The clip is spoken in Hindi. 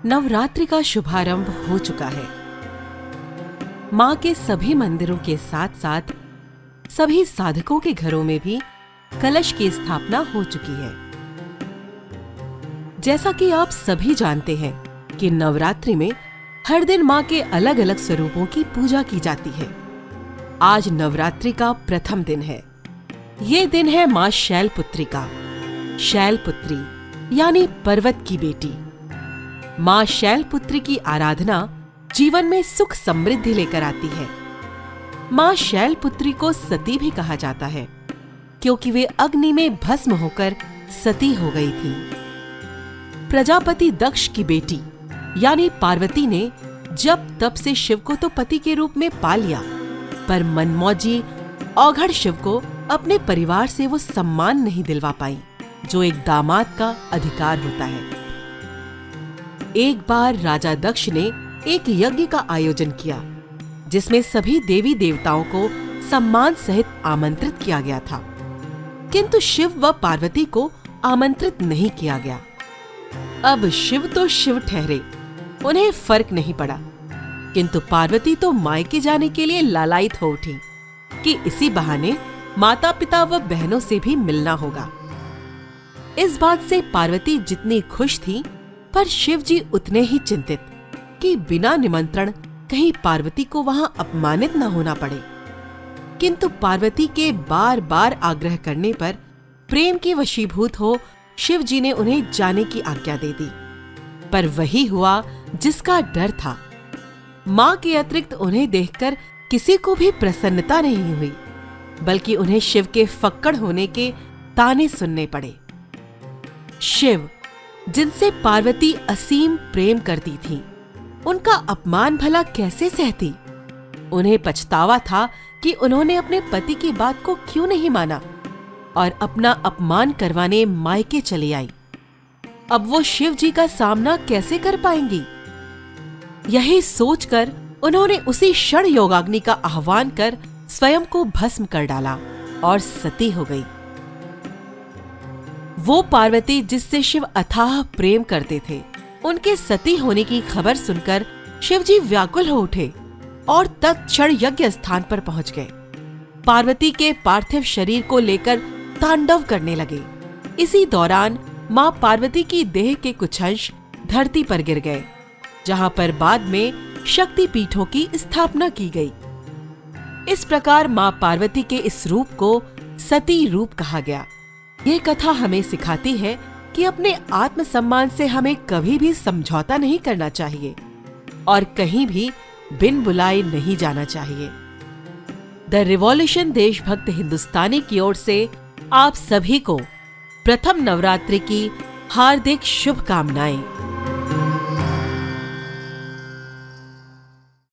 नवरात्रि का शुभारंभ हो चुका है। मां के सभी मंदिरों के साथ साथ सभी साधकों के घरों में भी कलश की स्थापना हो चुकी है। जैसा कि आप सभी जानते हैं कि नवरात्रि में हर दिन मां के अलग अलग स्वरूपों की पूजा की जाती है। आज नवरात्रि का प्रथम दिन है। ये दिन है मां शैलपुत्री का। शैलपुत्री यानी पर्वत की बेटी। मां शैलपुत्री की आराधना जीवन में सुख समृद्धि लेकर आती है। मां शैलपुत्री को सती भी कहा जाता है, क्योंकि वे अग्नि में भस्म होकर सती हो गई थी। प्रजापति दक्ष की बेटी यानी पार्वती ने जब तब से शिव को तो पति के रूप में पा लिया, पर मनमौजी औघड़ शिव को अपने परिवार से वो सम्मान नहीं दिलवा पाई जो एक दामाद का अधिकार होता है। एक बार राजा दक्ष ने एक यज्ञ का आयोजन किया, जिसमें सभी देवी देवताओं को सम्मान सहित आमंत्रित किया गया था, किंतु शिव व पार्वती को आमंत्रित नहीं किया गया। अब शिव तो शिव ठहरे, उन्हें फर्क नहीं पड़ा, किंतु पार्वती तो मायके जाने के लिए लालायित हो उठी कि इसी बहाने माता पिता व बहनों से भी मिलना होगा। इस बात से पार्वती जितनी खुश थी, पर शिव जी उतने ही चिंतित कि बिना निमंत्रण कहीं पार्वती को वहां अपमानित न होना पड़े। किंतु पार्वती के बार बार आग्रह करने पर प्रेम के वशीभूत हो शिव जी ने उन्हें जाने की आज्ञा दे दी। पर वही हुआ जिसका डर था। मां के अतिरिक्त उन्हें देखकर किसी को भी प्रसन्नता नहीं हुई, बल्कि उन्हें शिव के फक्कड़ होने के ताने सुनने पड़े। शिव, जिनसे पार्वती असीम प्रेम करती थी, उनका अपमान भला कैसे सहती? उन्हें पछतावा था कि उन्होंने अपने पति की बात को क्यों नहीं माना और अपना अपमान करवाने मायके चली आई। अब वो शिव जी का सामना कैसे कर पाएंगी? यही सोचकर उन्होंने उसी क्षण योगाग्नि का आह्वान कर स्वयं को भस्म कर डाला और सती हो गई। वो पार्वती जिससे शिव अथाह प्रेम करते थे, उनके सती होने की खबर सुनकर शिवजी व्याकुल हो उठे और तत्क्षण यज्ञ स्थान पर पहुंच गए। पार्वती के पार्थिव शरीर को लेकर तांडव करने लगे। इसी दौरान मां पार्वती की देह के कुछ अंश धरती पर गिर गए, जहां पर बाद में शक्ति पीठों की स्थापना की गई। इस प्रकार मां पार्वती के इस रूप को सती रूप कहा गया। ये कथा हमें सिखाती है कि अपने आत्मसम्मान से हमें कभी भी समझौता नहीं करना चाहिए और कहीं भी बिन बुलाए नहीं जाना चाहिए। द रिवॉल्यूशन देशभक्त हिंदुस्तानी की ओर से आप सभी को प्रथम नवरात्रि की हार्दिक शुभकामनाएं।